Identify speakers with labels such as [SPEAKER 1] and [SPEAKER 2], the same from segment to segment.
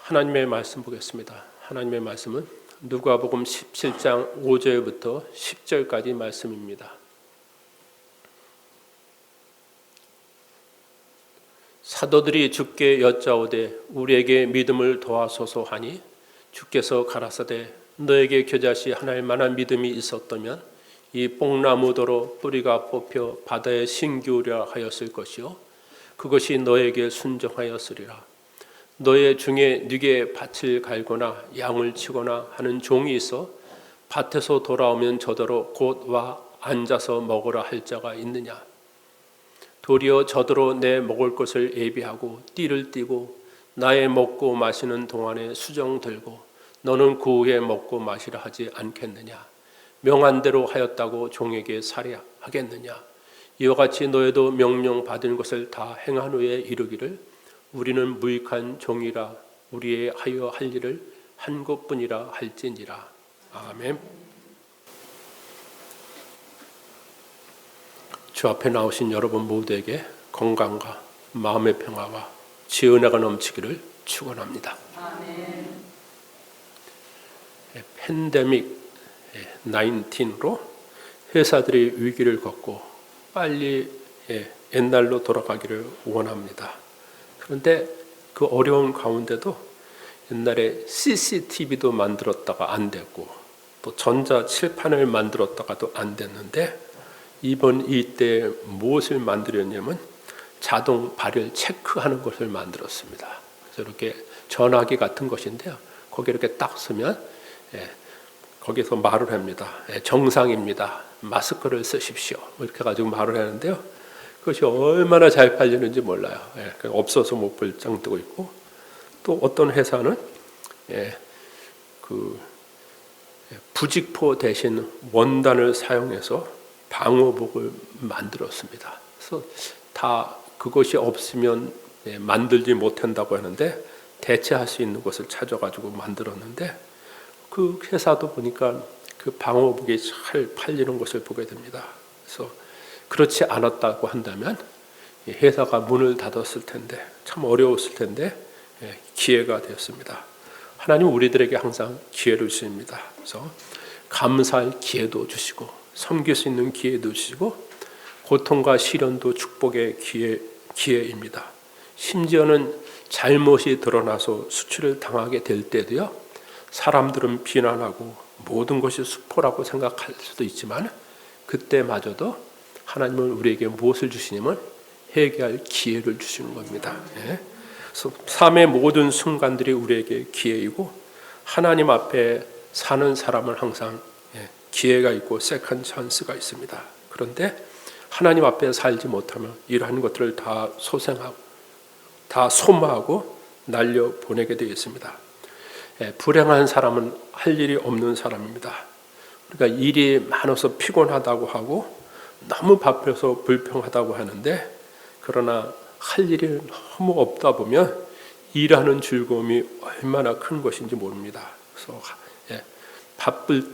[SPEAKER 1] 하나님의 말씀 보겠습니다. 하나님의 말씀은 누가복음 17장 5절부터 10절까지 말씀입니다. 사도들이 주께 여짜오되 우리에게 믿음을 도와소서 하니 주께서 가라사대 너에게 겨자씨 하나일 만한 믿음이 있었다면 이 뽕나무더러 뿌리가 뽑혀 바다에 신기우려 하였을 것이요 그것이 너에게 순종하였으리라. 너의 중에 네게 밭을 갈거나 양을 치거나 하는 종이 있어 밭에서 돌아오면 저더러 곧 와 앉아서 먹으라 할 자가 있느냐. 도리어 저더러 내 먹을 것을 예비하고 띠를 띠고 나의 먹고 마시는 동안에 수정 들고 너는 그 후에 먹고 마시라 하지 않겠느냐. 명한 대로 하였다고 종에게 살해하겠느냐. 이와 같이 너희도 명령 받은 것을 다 행한 후에 이르기를 우리는 무익한 종이라 우리의 하여 할 일을 한 것뿐이라 할지니라. 아멘. 주 앞에 나오신 여러분 모두에게 건강과 마음의 평화와 지혜의 은혜가 넘치기를 축원합니다. 아멘. 팬데믹 19로 회사들이 위기를 겪고 빨리 옛날로 돌아가기를 원합니다. 그런데 그 어려운 가운데도 옛날에 CCTV도 만들었다가 안 됐고 또 전자칠판을 만들었다가도 안 됐는데 이번 이때 무엇을 만들었냐면 자동 발열 체크하는 것을 만들었습니다. 그래서 이렇게 전화기 같은 것인데요. 거기에 이렇게 딱 쓰면 거기서 말을 합니다. 정상입니다. 마스크를 쓰십시오. 이렇게 가지고 말을 하는데요. 그것이 얼마나 잘 팔리는지 몰라요. 없어서 못 볼 정도고 있고 또 어떤 회사는 부직포 대신 원단을 사용해서 방호복을 만들었습니다. 그래서 다 그것이 없으면 만들지 못한다고 하는데 대체할 수 있는 것을 찾아가지고 만들었는데 그 회사도 보니까 그 방호복이 잘 팔리는 것을 보게 됩니다. 그래서 그렇지 않았다고 한다면 회사가 문을 닫았을 텐데 참 어려웠을 텐데 기회가 되었습니다. 하나님 우리들에게 항상 기회를 주십니다. 그래서 감사할 기회도 주시고 섬길 수 있는 기회도 주시고 고통과 시련도 축복의 기회입니다. 심지어는 잘못이 드러나서 수치를 당하게 될 때도요. 사람들은 비난하고 모든 것이 수포라고 생각할 수도 있지만 그때마저도 하나님은 우리에게 무엇을 주시냐면 회개할 기회를 주시는 겁니다. 그래서 삶의 모든 순간들이 우리에게 기회이고 하나님 앞에 사는 사람은 항상 기회가 있고 세컨 찬스가 있습니다. 그런데 하나님 앞에 살지 못하면 이러한 것들을 다 소생하고 다 소모하고 날려보내게 되어 있습니다. 불행한 사람은 할 일이 없는 사람입니다. 그러니까 일이 많아서 피곤하다고 하고 너무 바빠서 불평하다고 하는데 그러나 할 일이 너무 없다 보면 일하는 즐거움이 얼마나 큰 것인지 모릅니다. 그래서 바쁠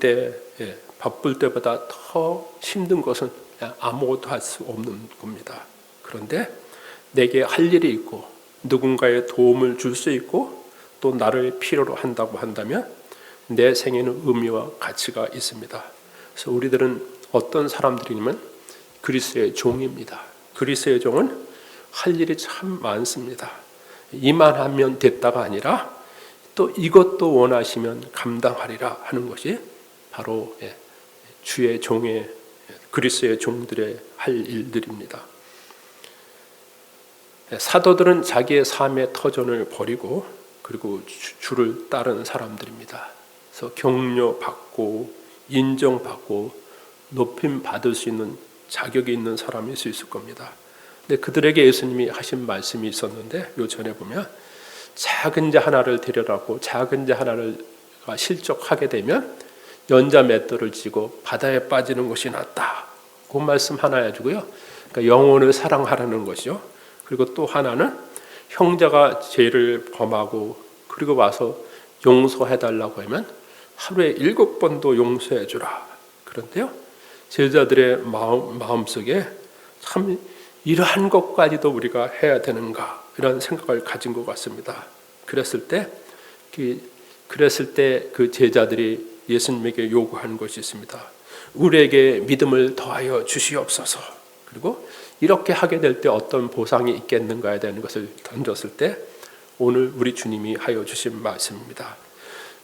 [SPEAKER 1] 때보다 더 힘든 것은 아무것도 할 수 없는 겁니다. 그런데 내게 할 일이 있고 누군가의 도움을 줄 수 있고 또 나를 필요로 한다고 한다면 내 생에는 의미와 가치가 있습니다. 그래서 우리들은 어떤 사람들이냐면 그리스도의 종입니다. 그리스도의 종은 할 일이 참 많습니다. 이만하면 됐다가 아니라 또 이것도 원하시면 감당하리라 하는 것이 바로 주의 종의 그리스도의 종들의 할 일들입니다. 사도들은 자기의 삶의 터전을 버리고 그리고 주를 따르는 사람들입니다. 그래서 격려받고 인정받고 높임 받을 수 있는 자격이 있는 사람일 수 있을 겁니다. 근데 그들에게 예수님이 하신 말씀이 있었는데 요 전에 보면 작은 자 하나를 데려라고 작은 자 하나를 실족하게 되면 연자 맷돌을 쥐고 바다에 빠지는 것이 낫다. 그 말씀 하나 해주고요. 그러니까 영혼을 사랑하라는 것이죠. 그리고 또 하나는 형제가 죄를 범하고 그리고 와서 용서해달라고 하면 하루에 7번도 용서해주라. 그런데요. 제자들의 마음속에 참 이러한 것까지도 우리가 해야 되는가 이런 생각을 가진 것 같습니다. 그랬을 때 그랬을 때 그 제자들이 예수님에게 요구하는 것이 있습니다. 우리에게 믿음을 더하여 주시옵소서. 그리고 이렇게 하게 될 때 어떤 보상이 있겠는가에 대한 것을 던졌을 때 오늘 우리 주님이 하여 주신 말씀입니다.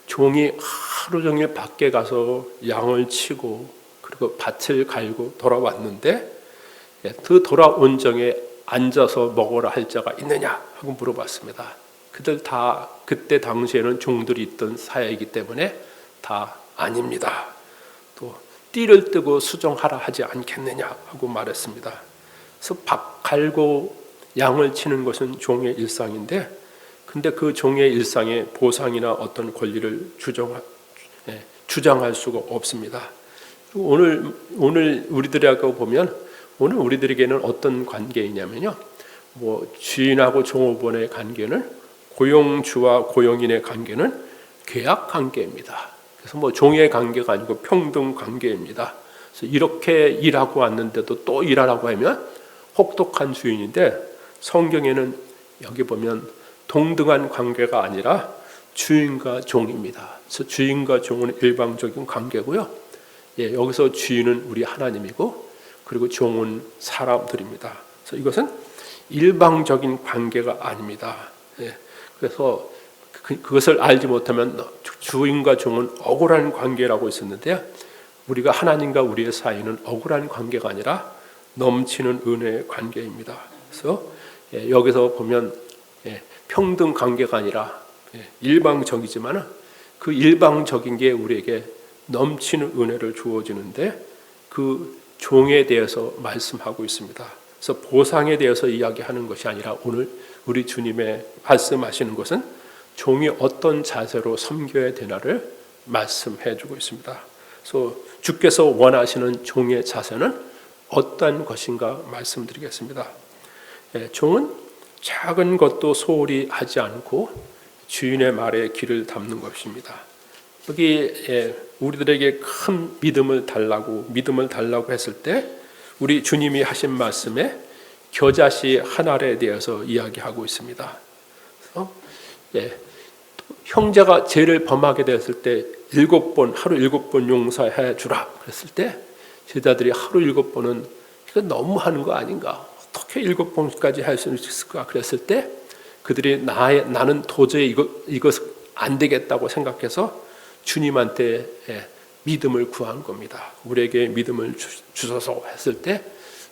[SPEAKER 1] 종이 하루 종일 밖에 가서 양을 치고 그리고 밭을 갈고 돌아왔는데 그 돌아온 정에 앉아서 먹으라 할 자가 있느냐 하고 물어봤습니다. 그들 다 그때 당시에는 종들이 있던 사회이기 때문에 다 아닙니다. 또 띠를 뜨고 수정하라 하지 않겠느냐 하고 말했습니다. 그래서 밥 갈고 양을 치는 것은 종의 일상인데 근데 그 종의 일상에 보상이나 어떤 권리를 주장할 수가 없습니다. 오늘 우리들하고 보면 오늘 우리들에게는 어떤 관계이냐면요. 주인하고 종업원의 관계는 고용주와 고용인의 관계는 계약 관계입니다. 그래서 종의 관계가 아니고 평등 관계입니다. 그래서 이렇게 일하고 왔는데도 또 일하라고 하면 혹독한 주인인데 성경에는 여기 보면 동등한 관계가 아니라 주인과 종입니다. 그래서 주인과 종은 일방적인 관계고요. 여기서 주인은 우리 하나님이고 그리고 종은 사람들입니다. 그래서 이것은 일방적인 관계가 아닙니다. 그래서 그것을 알지 못하면 주인과 종은 억울한 관계라고 있었는데 우리가 하나님과 우리의 사이는 억울한 관계가 아니라 넘치는 은혜의 관계입니다. 그래서 여기서 보면 평등 관계가 아니라 일방적이지만 그 일방적인 게 우리에게 넘치는 은혜를 주어지는데 그 종에 대해서 말씀하고 있습니다. 그래서 보상에 대해서 이야기하는 것이 아니라 오늘 우리 주님의 말씀하시는 것은 종이 어떤 자세로 섬겨야 되나를 말씀해 주고 있습니다. 그래서 주께서 원하시는 종의 자세는 어떤 것인가 말씀드리겠습니다. 종은 작은 것도 소홀히 하지 않고 주인의 말에 귀를 담는 것입니다. 여기 우리들에게 큰 믿음을 달라고 했을 때 우리 주님이 하신 말씀에 겨자씨 한 알에 대해서 이야기하고 있습니다. 그래서 형제가 죄를 범하게 되었을 때 하루 7번 용서해 주라 그랬을 때 제자들이 하루 7번은 이거 너무 하는 거 아닌가? 어떻게 7번까지 할 수 있을까? 그랬을 때 그들이 나는 도저히 이것 안 되겠다고 생각해서 주님한테 믿음을 구한 겁니다. 우리에게 믿음을 주소서 했을 때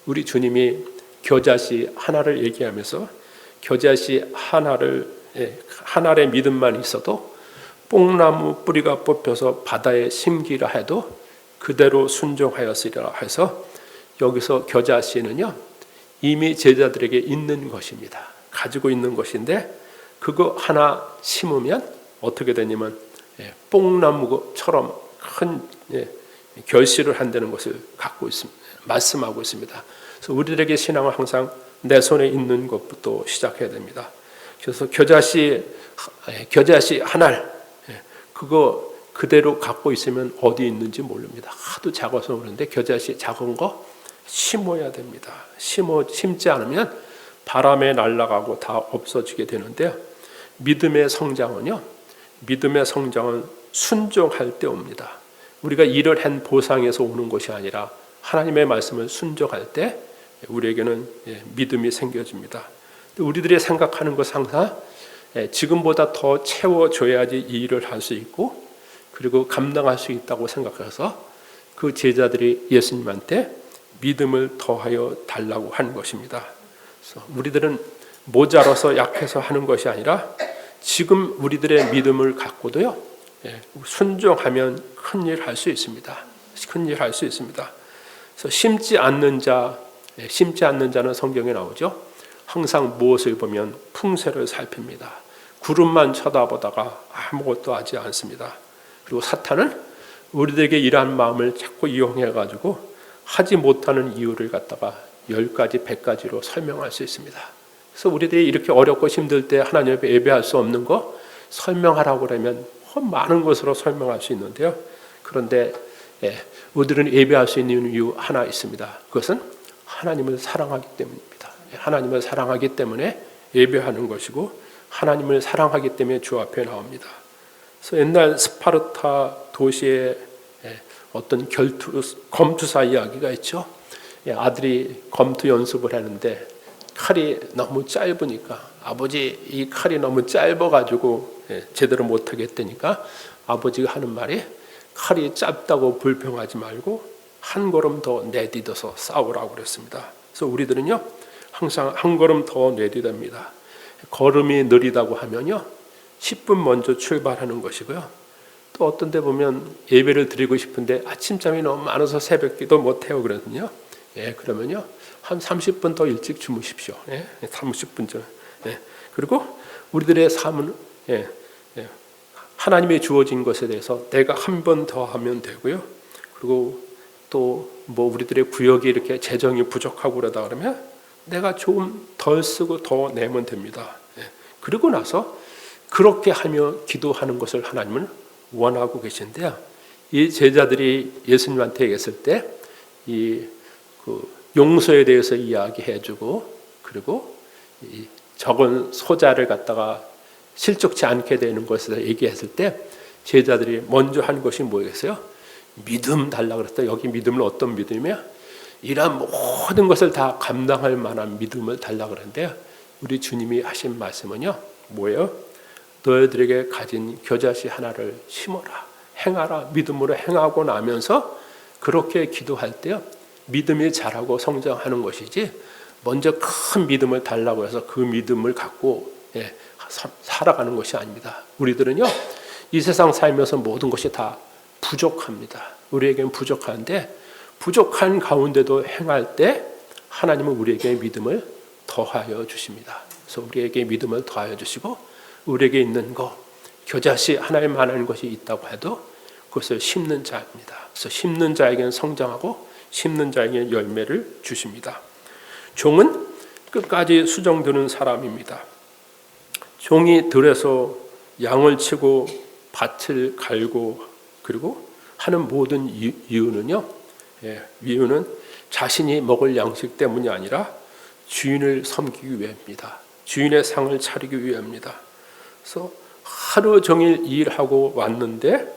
[SPEAKER 1] 우리 주님이 겨자씨 하나를 얘기하면서 겨자씨 하나의 믿음만 있어도 뽕나무 뿌리가 뽑혀서 바다에 심기라 해도 그대로 순종하였으리라 해서 여기서 겨자씨는요 이미 제자들에게 있는 것입니다. 가지고 있는 것인데 그거 하나 심으면 어떻게 되냐면 뽕나무처럼 큰 결실을 한다는 것을 갖고 있습니다. 말씀하고 있습니다. 그래서 우리들에게 신앙은 항상 내 손에 있는 것부터 시작해야 됩니다. 그래서 겨자씨 한 알 그거 그대로 갖고 있으면 어디 있는지 모릅니다. 하도 작아서 그런데 겨자씨 작은 거 심어야 됩니다. 심지 않으면 바람에 날아가고 다 없어지게 되는데요. 믿음의 성장은 순종할 때 옵니다. 우리가 일을 한 보상에서 오는 것이 아니라 하나님의 말씀을 순종할 때 우리에게는 믿음이 생겨집니다. 우리들이 생각하는 것 항상 지금보다 더 채워줘야지 이 일을 할 수 있고 그리고 감당할 수 있다고 생각해서 그 제자들이 예수님한테 믿음을 더하여 달라고 하는 것입니다. 그래서 우리들은 모자라서 약해서 하는 것이 아니라 지금 우리들의 믿음을 갖고도요 순종하면 큰일 할 수 있습니다. 큰일 할 수 있습니다. 그래서 심지 않는 자는 성경에 나오죠. 항상 무엇을 보면 풍세를 살핍니다. 구름만 쳐다보다가 아무것도 하지 않습니다. 그리고 사탄은 우리들에게 이러한 마음을 자꾸 이용해가지고 하지 못하는 이유를 갖다가 10가지, 100가지로 설명할 수 있습니다. 그래서 우리들이 이렇게 어렵고 힘들 때 하나님 앞에 예배할 수 없는 거 설명하라고 그러면 많은 것으로 설명할 수 있는데요. 그런데 우리들은 예배할 수 있는 이유 하나 있습니다. 그것은 하나님을 사랑하기 때문입니다. 하나님을 사랑하기 때문에 예배하는 것이고 하나님을 사랑하기 때문에 주 앞에 나옵니다. 그래서 옛날 스파르타 도시의 어떤 검투사 이야기가 있죠. 아들이 검투 연습을 하는데 칼이 너무 짧으니까 아버지 이 칼이 너무 짧아가지고 제대로 못하겠다니까 아버지가 하는 말이 칼이 짧다고 불평하지 말고 한 걸음 더 내딛어서 싸우라고 그랬습니다. 그래서 우리들은요 항상 한 걸음 더 내딛습니다. 걸음이 느리다고 하면요 10분 먼저 출발하는 것이고요. 또 어떤 데 보면 예배를 드리고 싶은데 아침잠이 너무 많아서 새벽기도 못해요 그러거든요. 그러면요 한 30분 더 일찍 주무십시오. 30분 전. 그리고 우리들의 삶은 하나님의 주어진 것에 대해서 내가 한 번 더 하면 되고요. 그리고 또 뭐 우리들의 구역이 이렇게 재정이 부족하고 그러다 그러면 내가 좀 덜 쓰고 더 내면 됩니다. 그리고 나서 그렇게 하며 기도하는 것을 하나님은 원하고 계신데요. 이 제자들이 예수님한테 얘기했을 때 이 용서에 대해서 이야기해주고 그리고 이 적은 소자를 갖다가 실족치 않게 되는 것에 대해서 얘기했을 때 제자들이 먼저 한 것이 뭐겠어요? 믿음 달라 그랬다. 여기 믿음은 어떤 믿음이야? 이런 모든 것을 다 감당할 만한 믿음을 달라 그러는데요. 우리 주님이 하신 말씀은요. 뭐예요? 너희들에게 가진 겨자씨 하나를 심어라. 행하라. 믿음으로 행하고 나면서 그렇게 기도할 때요. 믿음이 자라고 성장하는 것이지 먼저 큰 믿음을 달라고 해서 그 믿음을 갖고 살아가는 것이 아닙니다. 우리들은요. 이 세상 살면서 모든 것이 다 부족합니다. 우리에게는 부족한데 부족한 가운데도 행할 때 하나님은 우리에게 믿음을 더하여 주십니다. 그래서 우리에게 믿음을 더하여 주시고 우리에게 있는 것, 겨자씨 하나에 만한 것이 있다고 해도 그것을 심는 자입니다. 그래서 심는 자에게는 성장하고 심는 자에게는 열매를 주십니다. 종은 끝까지 수정드는 사람입니다. 종이 들에서 양을 치고 밭을 갈고 그리고 하는 모든 이유는요. 이유는 자신이 먹을 양식 때문이 아니라 주인을 섬기기 위함입니다. 주인의 상을 차리기 위함입니다. 그래서 하루 종일 일하고 왔는데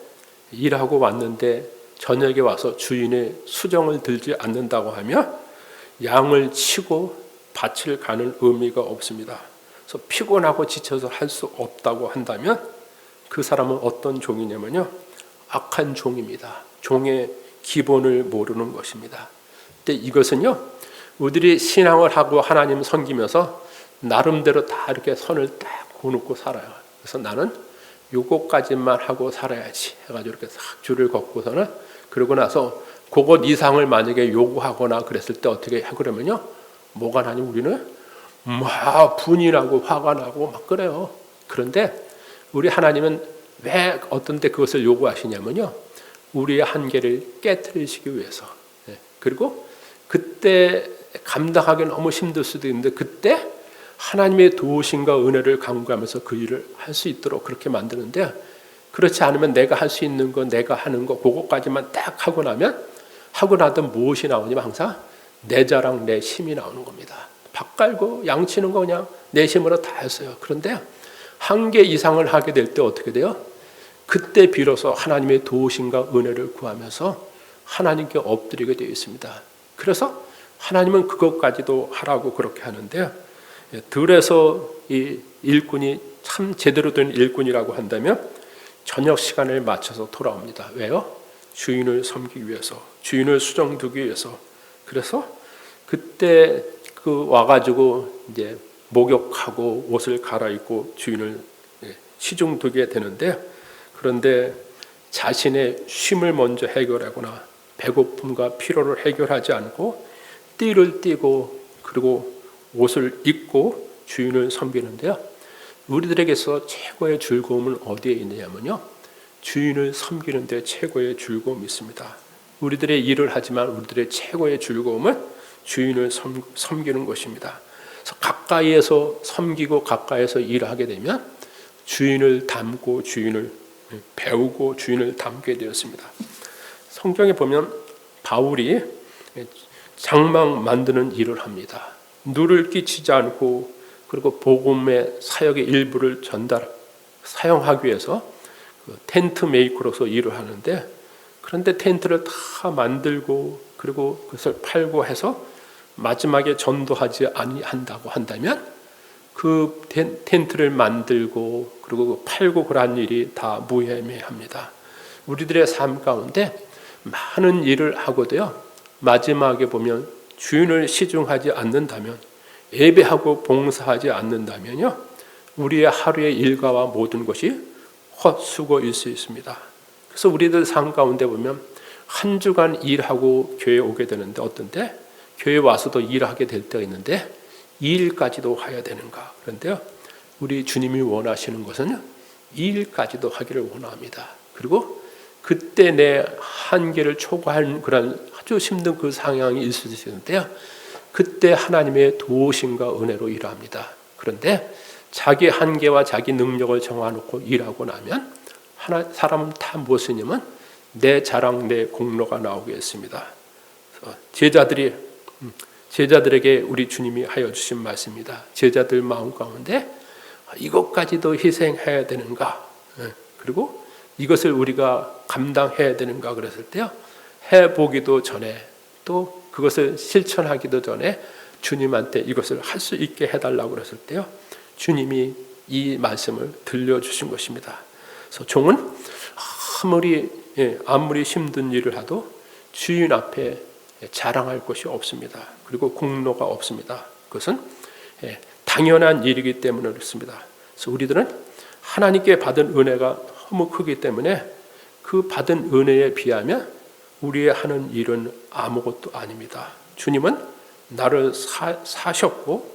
[SPEAKER 1] 저녁에 와서 주인의 수정을 들지 않는다고 하면 양을 치고 밭을 가는 의미가 없습니다. 그래서 피곤하고 지쳐서 할 수 없다고 한다면 그 사람은 어떤 종이냐면요. 악한 종입니다. 종의 기본을 모르는 것입니다. 근데 이것은요. 우리들이 신앙을 하고 하나님 섬기면서 나름대로 다 이렇게 선을 딱 그어놓고 살아요. 그래서 나는 요거까지만 하고 살아야지 해가지고 이렇게 싹 줄을 걷고서는 그러고 나서 그것 이상을 만약에 요구하거나 그랬을 때 어떻게 해 그러면요. 뭐가 나니 우리는 막 분이 나고 화가 나고 막 그래요. 그런데 우리 하나님은 왜 어떤 때 그것을 요구하시냐면요. 우리의 한계를 깨트리시기 위해서. 그리고 그때 감당하기 너무 힘들 수도 있는데 그때 하나님의 도우심과 은혜를 강구하면서 그 일을 할 수 있도록 그렇게 만드는데 그렇지 않으면 내가 할 수 있는 거 내가 하는 거 그것까지만 딱 하고 나면 하고 나던 무엇이 나오냐면 항상 내 자랑 내 힘이 나오는 겁니다. 밥 갈고 양치는 거 그냥 내 힘으로 다 했어요. 그런데 한계 이상을 하게 될 때 어떻게 돼요? 그때 비로소 하나님의 도우심과 은혜를 구하면서 하나님께 엎드리게 되어 있습니다. 그래서 하나님은 그것까지도 하라고 그렇게 하는데요. 들에서 이 일꾼이 참 제대로 된 일꾼이라고 한다면 저녁 시간을 맞춰서 돌아옵니다. 왜요? 주인을 섬기기 위해서, 주인을 수정두기 위해서. 그래서 그때 그 와가지고 이제 목욕하고 옷을 갈아입고 주인을 시중두게 되는데 그런데 자신의 쉼을 먼저 해결하거나 배고픔과 피로를 해결하지 않고 띠를 띠고 그리고 옷을 입고 주인을 섬기는데요. 우리들에게서 최고의 즐거움은 어디에 있느냐면요. 주인을 섬기는 데 최고의 즐거움이 있습니다. 우리들의 일을 하지만 우리들의 최고의 즐거움은 주인을 섬기는 것입니다. 그래서 가까이에서 섬기고 가까이에서 일하게 되면 주인을 닮고 주인을 배우고 주인을 닮게 되었습니다. 성경에 보면 바울이 장막 만드는 일을 합니다. 누를 끼치지 않고 그리고 복음의 사역의 일부를 사용하기 위해서 그 텐트 메이커로서 일을 하는데, 그런데 텐트를 다 만들고 그리고 그것을 팔고 해서 마지막에 전도하지 아니한다고 한다면 그 텐트를 만들고 그리고 팔고 그러한 일이 다 무의미합니다. 우리들의 삶 가운데 많은 일을 하고도요, 마지막에 보면 주인을 시중하지 않는다면, 예배하고 봉사하지 않는다면요, 우리의 하루의 일과와 모든 것이 헛수고일 수 있습니다. 그래서 우리들 삶 가운데 보면 한 주간 일하고 교회에 오게 되는데, 어떤데 교회 와서도 일하게 될 때가 있는데 이 일까지도 해야 되는가? 그런데요, 우리 주님이 원하시는 것은 이 일까지도 하기를 원합니다. 그리고 그때 내 한계를 초과한 그런 아주 힘든 그 상황이 있을 수 있는데요, 그때 하나님의 도우심과 은혜로 일합니다. 그런데 자기 한계와 자기 능력을 정해놓고 일하고 나면 사람은 다 무엇이냐면 내 자랑, 내 공로가 나오게 했습니다. 제자들에게 우리 주님이 하여 주신 말씀입니다. 제자들 마음 가운데 이것까지도 희생해야 되는가? 그리고 이것을 우리가 감당해야 되는가? 그랬을 때요, 해보기도 전에 또 그것을 실천하기도 전에 주님한테 이것을 할 수 있게 해달라고 그랬을 때요, 주님이 이 말씀을 들려주신 것입니다. 그래서 종은 아무리 힘든 일을 하도 주인 앞에 자랑할 것이 없습니다. 그리고 공로가 없습니다. 그것은 당연한 일이기 때문에 그렇습니다. 그래서 우리들은 하나님께 받은 은혜가 너무 크기 때문에 그 받은 은혜에 비하면 우리의 하는 일은 아무것도 아닙니다. 주님은 나를 사셨고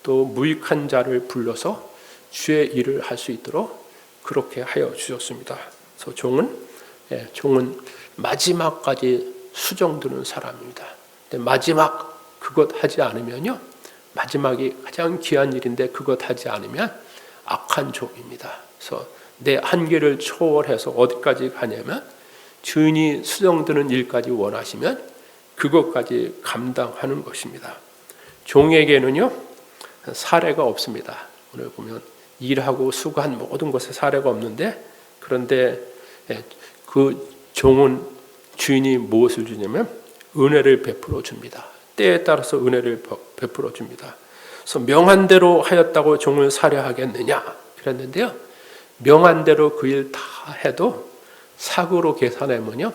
[SPEAKER 1] 또 무익한 자를 불러서 주의 일을 할 수 있도록 그렇게 하여 주셨습니다. 그래서 종은 마지막까지 수정드는 사람입니다. 근데 마지막 그것 하지 않으면요, 마지막이 가장 귀한 일인데 그것 하지 않으면 악한 종입니다. 그래서 내 한계를 초월해서 어디까지 가냐면 주인이 수정드는 일까지 원하시면 그것까지 감당하는 것입니다. 종에게는요, 사례가 없습니다. 오늘 보면 일하고 수고한 모든 것에 사례가 없는데, 그런데 그 종은 주인이 무엇을 주냐면 은혜를 베풀어 줍니다. 때에 따라서 은혜를 베풀어 줍니다. 그래서 명한 대로 하였다고 종을 살해하겠느냐 그랬는데요, 명한 대로 그 일 다 해도 삭으로 계산하면요,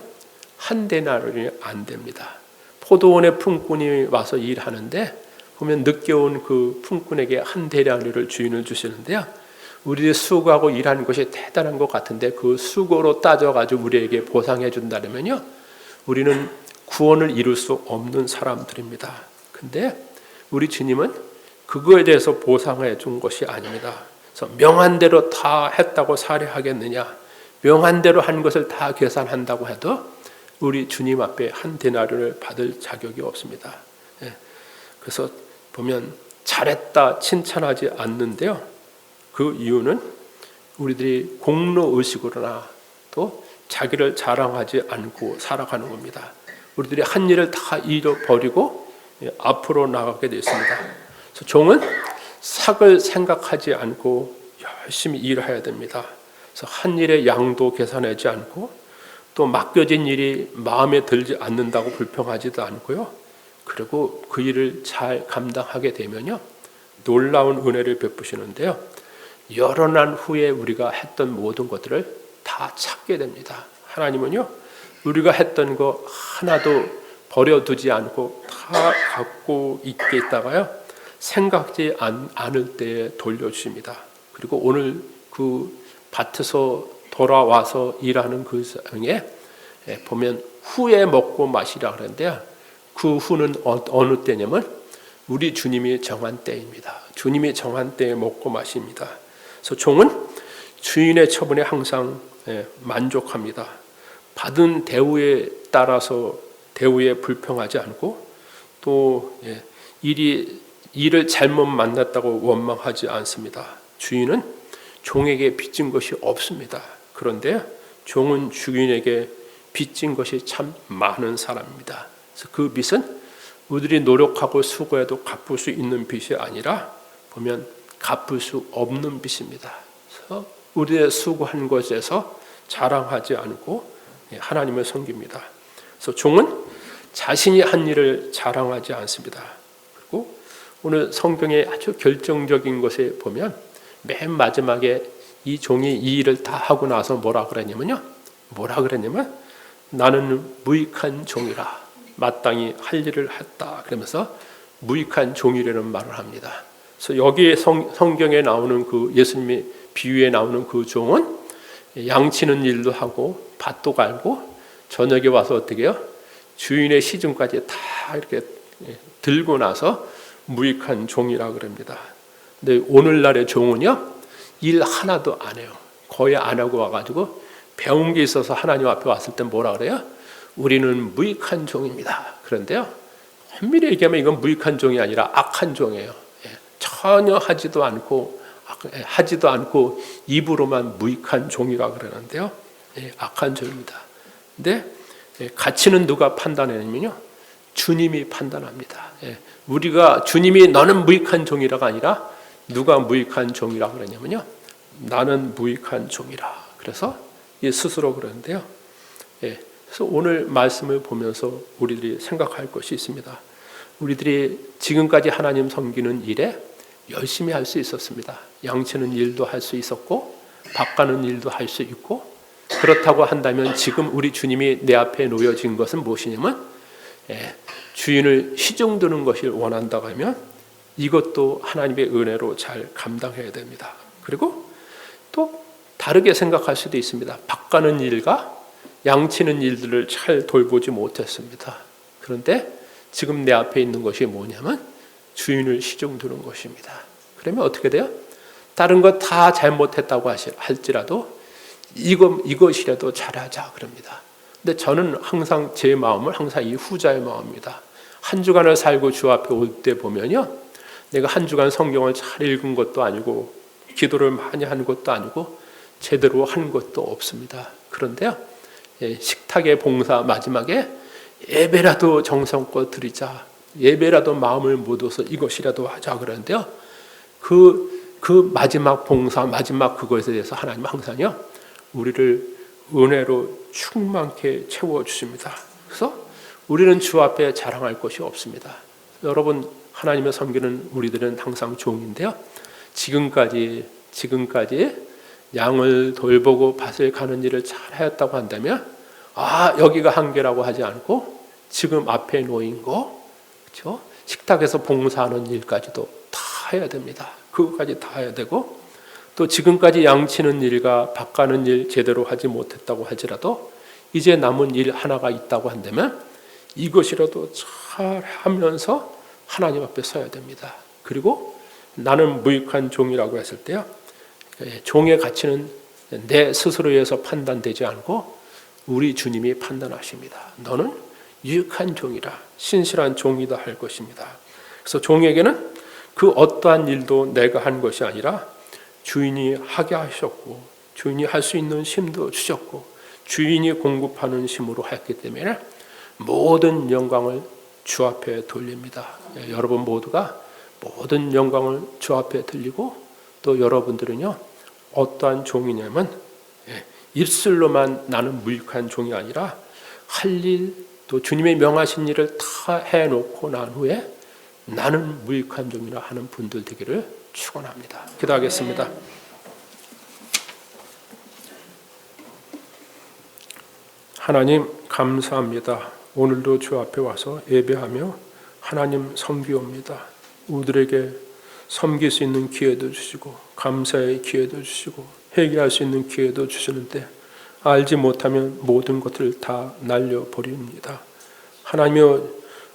[SPEAKER 1] 한 데나리온이 안 됩니다. 포도원에 품꾼이 와서 일하는데 보면 늦게 온 그 품꾼에게 한 데나리온을 주인을 주시는데요, 우리의 수고하고 일하는 것이 대단한 것 같은데 그 수고로 따져가지고 우리에게 보상해 준다면요, 우리는 구원을 이룰 수 없는 사람들입니다. 근데 우리 주님은 그거에 대해서 보상해 준 것이 아닙니다. 그래서 명한 대로 다 했다고 살해하겠느냐, 명한 대로 한 것을 다 계산한다고 해도 우리 주님 앞에 한 데나리온을 받을 자격이 없습니다. 그래서 보면 잘했다 칭찬하지 않는데요, 그 이유는 우리들이 공로의식으로나 또 자기를 자랑하지 않고 살아가는 겁니다. 우리들이 한 일을 다 잃어버리고 앞으로 나가게 되어 있습니다. 그래서 종은 삭을 생각하지 않고 열심히 일해야 됩니다. 그래서 한 일의 양도 계산하지 않고 또 맡겨진 일이 마음에 들지 않는다고 불평하지도 않고요, 그리고 그 일을 잘 감당하게 되면요, 놀라운 은혜를 베푸시는데요, 열어난 후에 우리가 했던 모든 것들을 다 찾게 됩니다. 하나님은요, 우리가 했던 거 하나도 버려두지 않고 다 갖고 있게 있다가요, 생각지 않을 때에 돌려주십니다. 그리고 오늘 그 밭에서 돌아와서 일하는 그 상에 보면 후에 먹고 마시라 그러는데요, 그 후는 어느 때냐면 우리 주님이 정한 때입니다. 주님이 정한 때에 먹고 마십니다. 그래서 종은 주인의 처분에 항상 만족합니다. 받은 대우에 따라서 대우에 불평하지 않고 또 일을 잘못 만났다고 원망하지 않습니다. 주인은 종에게 빚진 것이 없습니다. 그런데 종은 주인에게 빚진 것이 참 많은 사람입니다. 그래서 그 빚은 우리들이 노력하고 수고해도 갚을 수 있는 빚이 아니라 보면 갚을 수 없는 빚입니다. 그래서 우리의 수고한 것에서 자랑하지 않고 하나님을 섬깁니다. 그래서 종은 자신이 한 일을 자랑하지 않습니다. 그리고 오늘 성경의 아주 결정적인 것에 보면 맨 마지막에 이 종이 이 일을 다 하고 나서 뭐라 그랬냐면 나는 무익한 종이라, 마땅히 할 일을 했다. 그러면서 무익한 종이라는 말을 합니다. 그래서 여기에 성경에 나오는 그 예수님의 비유에 나오는 그 종은 양치는 일도 하고 밭도 갈고 저녁에 와서 어떻게 해요? 주인의 시중까지 다 이렇게 들고 나서 무익한 종이라 그럽니다. 근데 오늘날의 종은요, 일 하나도 안 해요. 거의 안 하고 와가지고 배운 게 있어서 하나님 앞에 왔을 때 뭐라 그래요? 우리는 무익한 종입니다. 그런데요, 엄밀히 얘기하면 이건 무익한 종이 아니라 악한 종이에요. 전혀 하지도 않고 입으로만 무익한 종이라 그러는데요, 악한 종입니다. 근데 가치는 누가 판단하냐면요, 주님이 판단합니다. 우리가 주님이 너는 무익한 종이라가 아니라 누가 무익한 종이라 그러냐면요, 나는 무익한 종이라. 그래서 스스로 그러는데요. 그래서 오늘 말씀을 보면서 우리들이 생각할 것이 있습니다. 우리들이 지금까지 하나님 섬기는 일에 열심히 할 수 있었습니다. 양치는 일도 할 수 있었고 밥 가는 일도 할 수 있고, 그렇다고 한다면 지금 우리 주님이 내 앞에 놓여진 것은 무엇이냐면 주인을 시중드는 것을 원한다고 하면 이것도 하나님의 은혜로 잘 감당해야 됩니다. 그리고 또 다르게 생각할 수도 있습니다. 밥 가는 일과 양치는 일들을 잘 돌보지 못했습니다. 그런데 지금 내 앞에 있는 것이 뭐냐면 주인을 시중드는 것입니다. 그러면 어떻게 돼요? 다른 것 다 잘못했다고 할지라도 이것이라도 잘하자 그럽니다. 근데 저는 항상 제 마음을 항상 이 후자의 마음입니다. 한 주간을 살고 주 앞에 올 때 보면요, 내가 한 주간 성경을 잘 읽은 것도 아니고 기도를 많이 한 것도 아니고 제대로 한 것도 없습니다. 그런데요, 식탁의 봉사 마지막에 예배라도 정성껏 드리자, 예배라도 마음을 묻어서 이것이라도 하자 그러는데요, 그 마지막 봉사, 마지막 그것에 대해서 하나님은 항상요, 우리를 은혜로 충만케 채워주십니다. 그래서 우리는 주 앞에 자랑할 것이 없습니다. 여러분, 하나님의 섬기는 우리들은 항상 종인데요, 지금까지 양을 돌보고 밭을 가는 일을 잘 하였다고 한다면 여기가 한계라고 하지 않고 지금 앞에 놓인 거, 그렇죠? 식탁에서 봉사하는 일까지도 다 해야 됩니다. 그것까지 다 해야 되고, 또 지금까지 양치는 일과 밭 가는 일 제대로 하지 못했다고 할지라도 이제 남은 일 하나가 있다고 한다면 이것이라도 잘 하면서 하나님 앞에 서야 됩니다. 그리고 나는 무익한 종이라고 했을 때요, 종의 가치는 내 스스로에서 판단되지 않고 우리 주님이 판단하십니다. 너는 유익한 종이라, 신실한 종이다 할 것입니다. 그래서 종에게는 그 어떠한 일도 내가 한 것이 아니라 주인이 하게 하셨고 주인이 할 수 있는 힘도 주셨고 주인이 공급하는 힘으로 했기 때문에 모든 영광을 주 앞에 돌립니다. 여러분 모두가 모든 영광을 주 앞에 돌리고, 또 여러분들은요, 어떠한 종이냐면 입술로만 나는 무익한 종이 아니라 할 일, 또 주님의 명하신 일을 다 해놓고 난 후에 나는 무익한 종이라 하는 분들 되기를 축원합니다. 기도하겠습니다. 하나님 감사합니다. 오늘도 주 앞에 와서 예배하며 하나님 섬기옵니다. 우리들에게 섬길 수 있는 기회도 주시고 감사의 기회도 주시고 회개할 수 있는 기회도 주시는데 알지 못하면 모든 것들을 다 날려버립니다. 하나님여,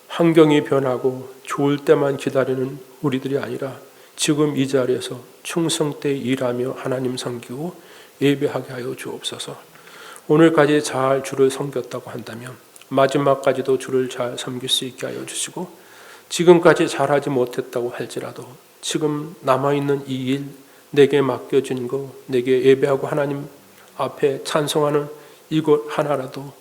[SPEAKER 1] 환경이 변하고 좋을 때만 기다리는 우리들이 아니라 지금 이 자리에서 충성되이 일하며 하나님 섬기고 예배하게 하여 주옵소서. 오늘까지 잘 주를 섬겼다고 한다면 마지막까지도 주를 잘 섬길 수 있게 하여 주시고, 지금까지 잘하지 못했다고 할지라도 지금 남아있는 이 일, 내게 맡겨진 거, 내게 예배하고 하나님 앞에 찬송하는 이것 하나라도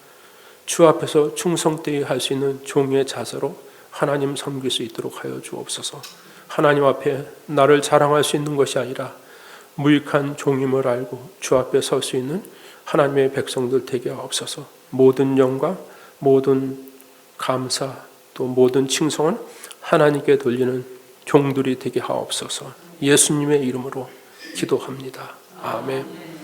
[SPEAKER 1] 주 앞에서 충성되이 할 수 있는 종의 자세로 하나님 섬길 수 있도록 하여 주옵소서. 하나님 앞에 나를 자랑할 수 있는 것이 아니라 무익한 종임을 알고 주 앞에 설 수 있는 하나님의 백성들 되게 하옵소서. 모든 영광, 모든 감사, 또 모든 칭송은 하나님께 돌리는 종들이 되게 하옵소서. 예수님의 이름으로 기도합니다. 아멘.